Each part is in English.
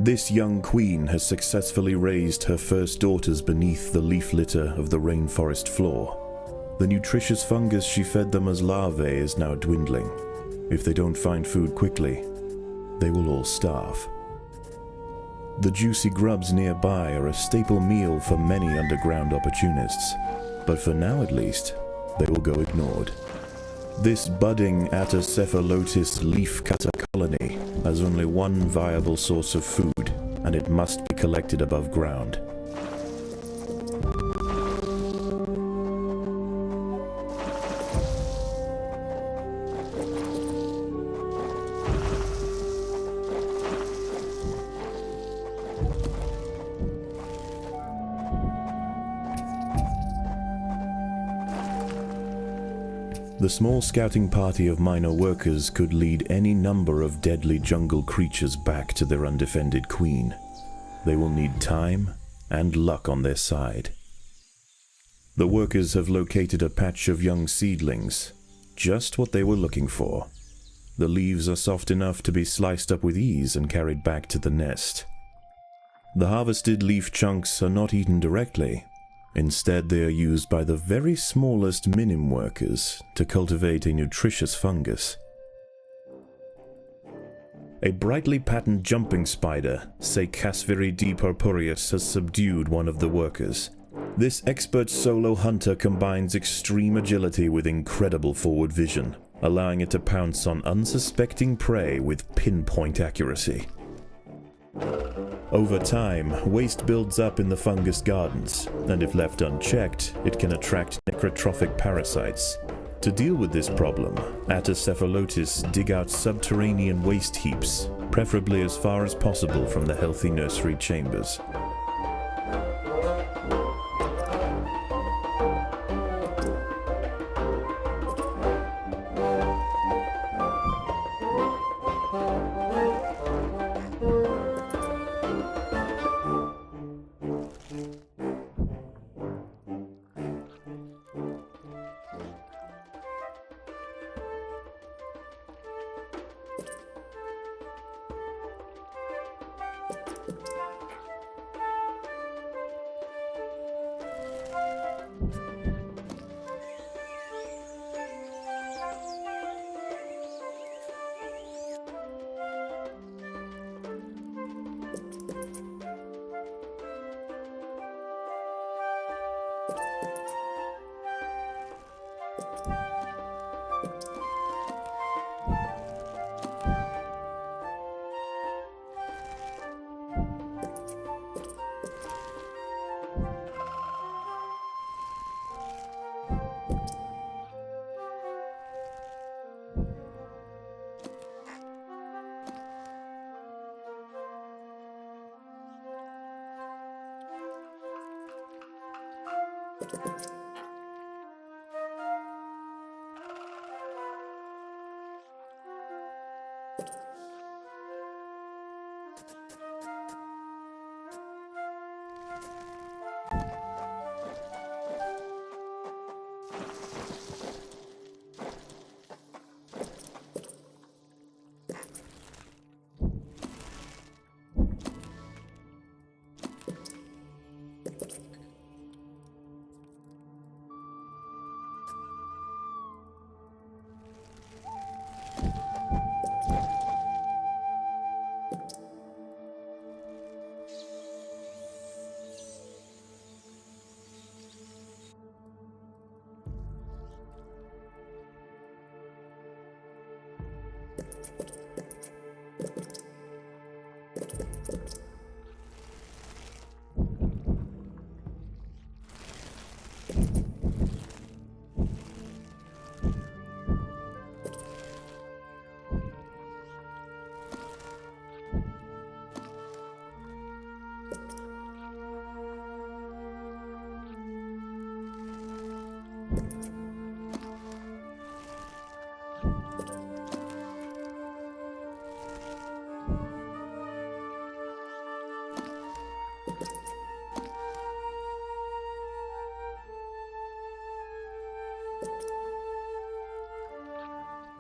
This young queen has successfully raised her first daughters beneath the leaf litter of the rainforest floor. The nutritious fungus she fed them as larvae is now dwindling. If they don't find food quickly, they will all starve. The juicy grubs nearby are a staple meal for many underground opportunists, but for now at least, they will go ignored. This budding Atacephalotis leafcutter colony has only one viable source of food, and it must be collected above ground. The small scouting party of minor workers could lead any number of deadly jungle creatures back to their undefended queen. They will need time and luck on their side. The workers have located a patch of young seedlings, just what they were looking for. The leaves are soft enough to be sliced up with ease and carried back to the nest. The harvested leaf chunks are not eaten directly. Instead, they are used by the very smallest minim workers to cultivate a nutritious fungus. A brightly patterned jumping spider, Casviri purpureus, has subdued one of the workers. This expert solo hunter combines extreme agility with incredible forward vision, allowing it to pounce on unsuspecting prey with pinpoint accuracy. Over time, waste builds up in the fungus gardens, and if left unchecked, it can attract necrotrophic parasites. To deal with this problem, Atacephalotis dig out subterranean waste heaps, preferably as far as possible from the healthy nursery chambers.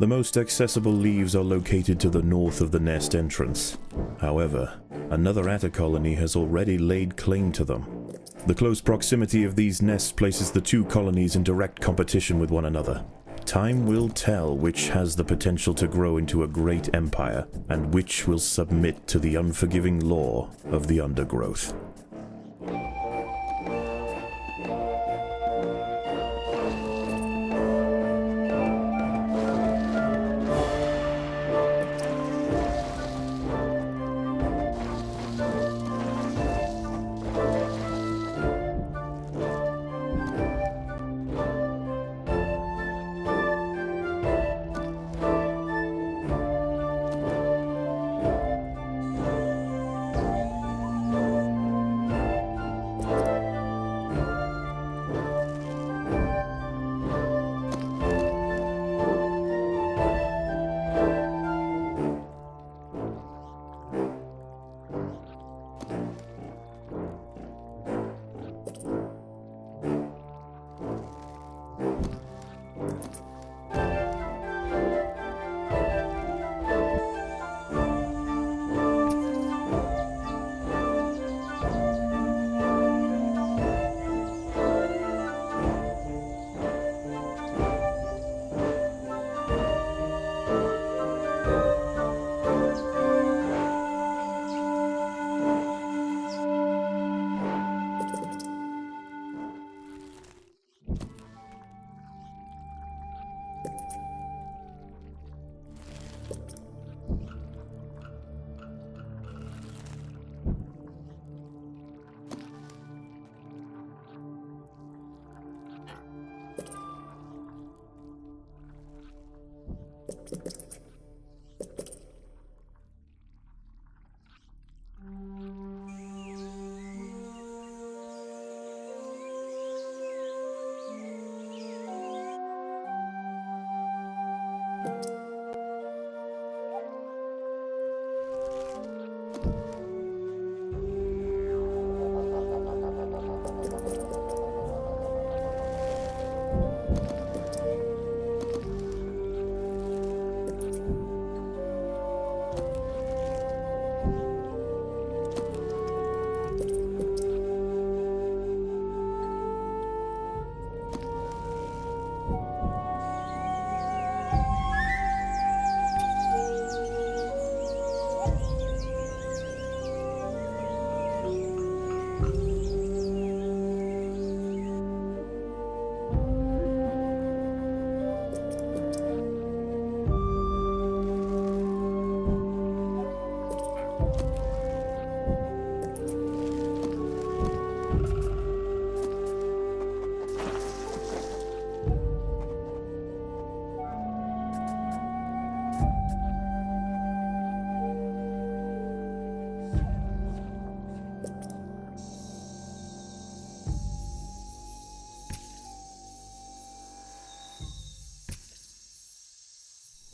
The most accessible leaves are located to the north of the nest entrance. However, Another atta colony has already laid claim to them. The close proximity of these nests places the two colonies in direct competition with one another. Time will tell which has the potential to grow into a great empire, and which will submit to the unforgiving law of the undergrowth.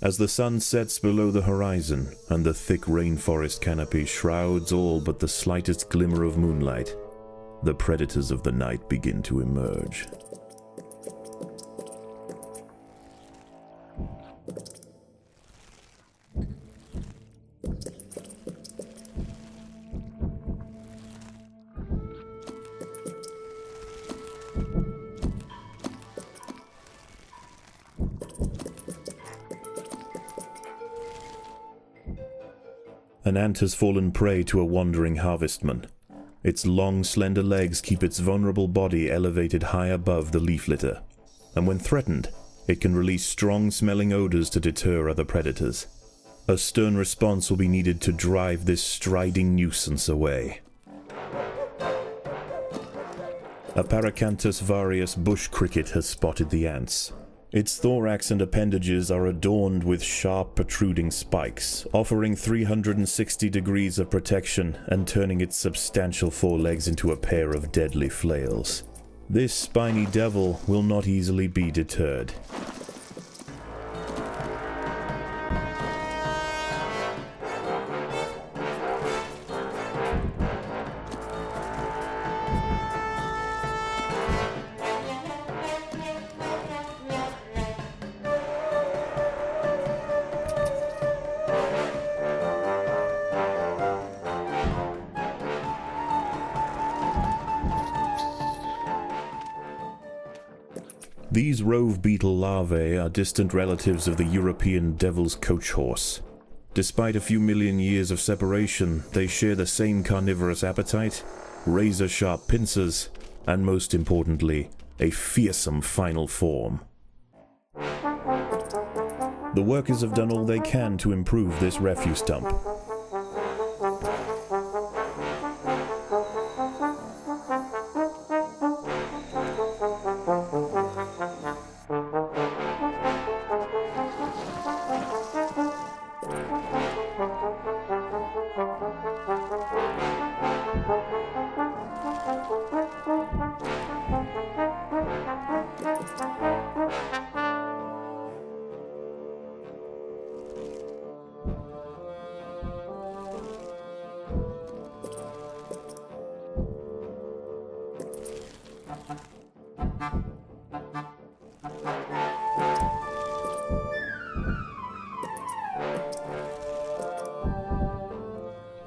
As the sun sets below the horizon, and the thick rainforest canopy shrouds all but the slightest glimmer of moonlight, the predators of the night begin to emerge. An ant has fallen prey to a wandering harvestman. Its long, slender legs keep its vulnerable body elevated high above the leaf litter, and when threatened, it can release strong-smelling odors to deter other predators. A stern response will be needed to drive this striding nuisance away. A Paracanthus varius bush cricket has spotted the ants. Its thorax and appendages are adorned with sharp protruding spikes, offering 360 degrees of protection and turning its substantial forelegs into a pair of deadly flails. This spiny devil will not easily be deterred. These rove beetle larvae are distant relatives of the European devil's coach horse. Despite a few million years of separation, they share the same carnivorous appetite, razor-sharp pincers, and most importantly, a fearsome final form. The workers have done all they can to improve this refuse dump.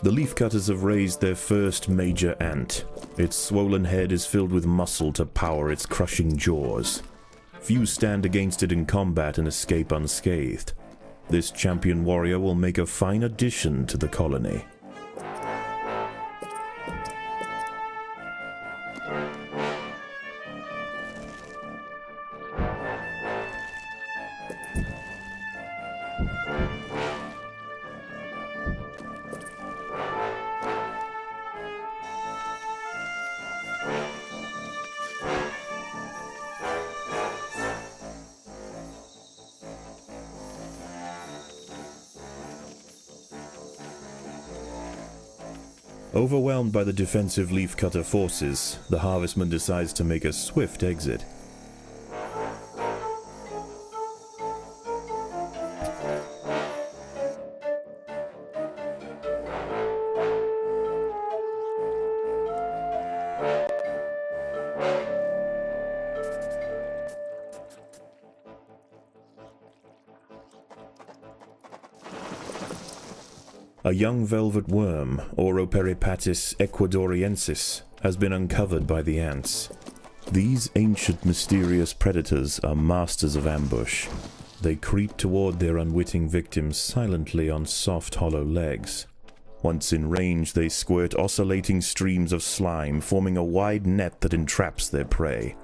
The leafcutters have raised their first major ant. Its swollen head is filled with muscle to power its crushing jaws. Few stand against it in combat and escape unscathed. This champion warrior will make a fine addition to the colony. Overwhelmed by the defensive leafcutter forces, the harvestman decides to make a swift exit. A young velvet worm, Oroperipatis ecuadoriensis, has been uncovered by the ants. These ancient mysterious predators are masters of ambush. They creep toward their unwitting victims silently on soft, hollow legs. Once in range, they squirt oscillating streams of slime, forming a wide net that entraps their prey.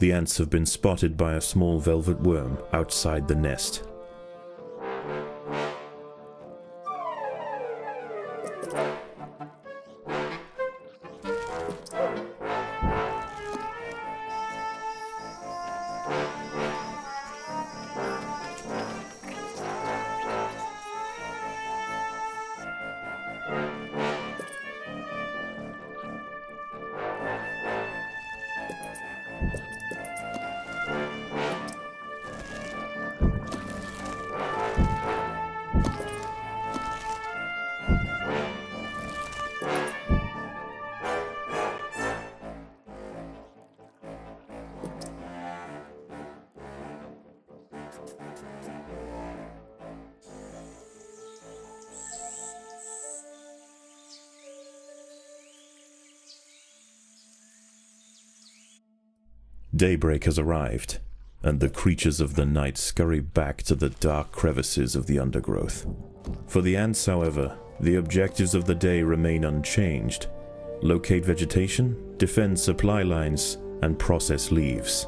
The ants have been spotted by a small velvet worm outside the nest. Daybreak has arrived, and the creatures of the night scurry back to the dark crevices of the undergrowth. For the ants, however, the objectives of the day remain unchanged. Locate vegetation, defend supply lines, and process leaves.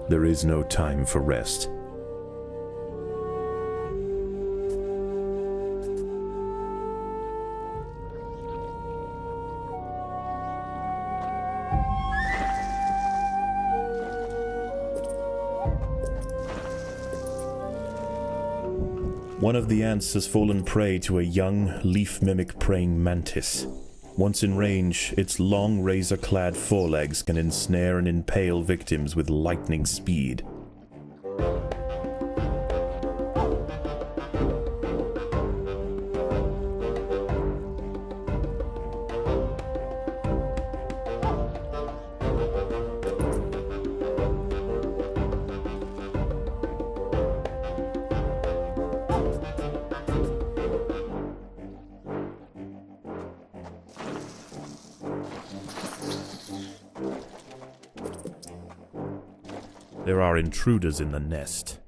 There is no time for rest. One of the ants has fallen prey to a young, leaf-mimic praying mantis. Once in range, its long, razor-clad forelegs can ensnare and impale victims with lightning speed. There are intruders in the nest.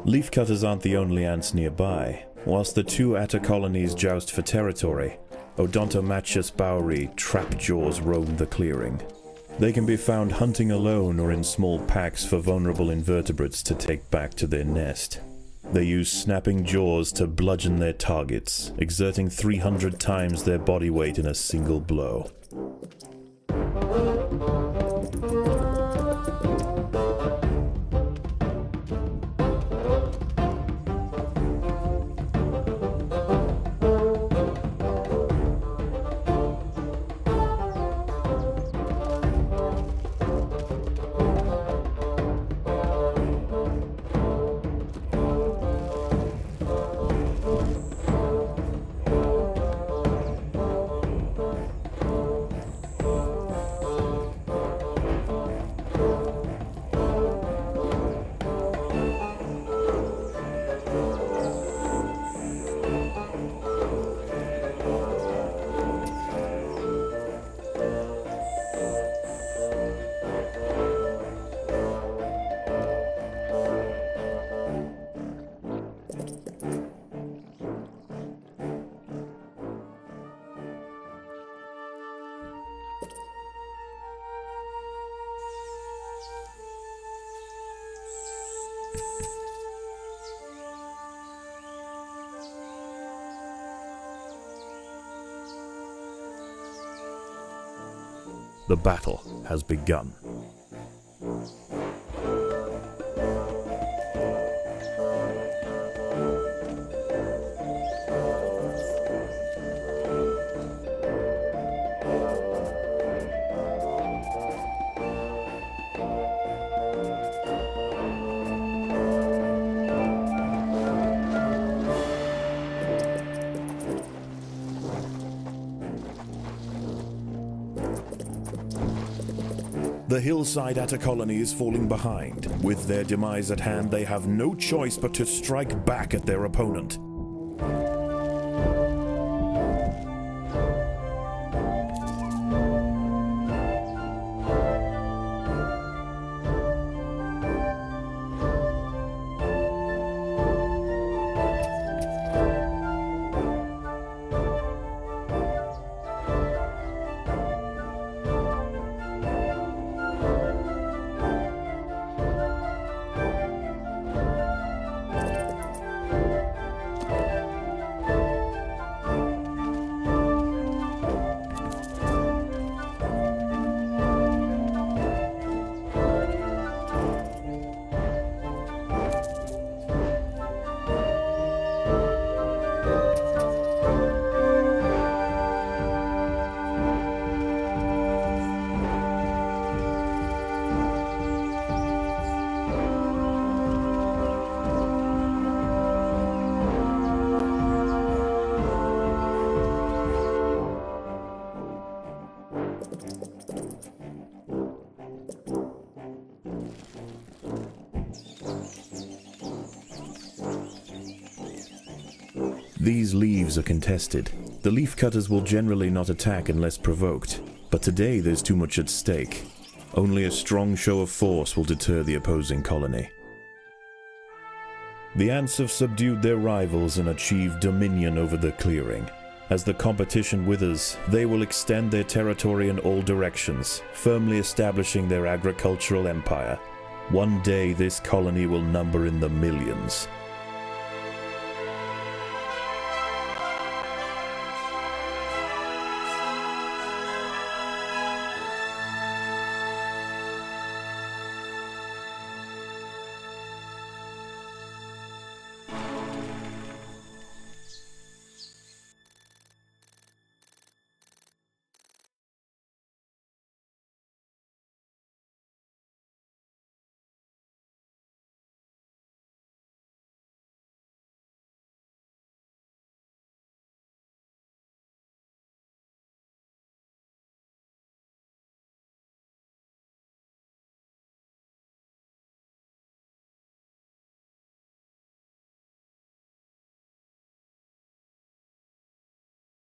Leafcutters aren't the only ants nearby. Whilst the two atta colonies joust for territory, Odontomachus bowery trap jaws roam the clearing. They can be found hunting alone or in small packs for vulnerable invertebrates to take back to their nest. They use snapping jaws to bludgeon their targets, exerting 300 times their body weight in a single blow. The battle has begun. The hillside Atta colony is falling behind. With their demise at hand, they have no choice but to strike back at their opponent. These leaves are contested. The leafcutters will generally not attack unless provoked, but today there's too much at stake. Only a strong show of force will deter the opposing colony. The ants have subdued their rivals and achieved dominion over the clearing. As the competition withers, they will extend their territory in all directions, firmly establishing their agricultural empire. One day this colony will number in the millions.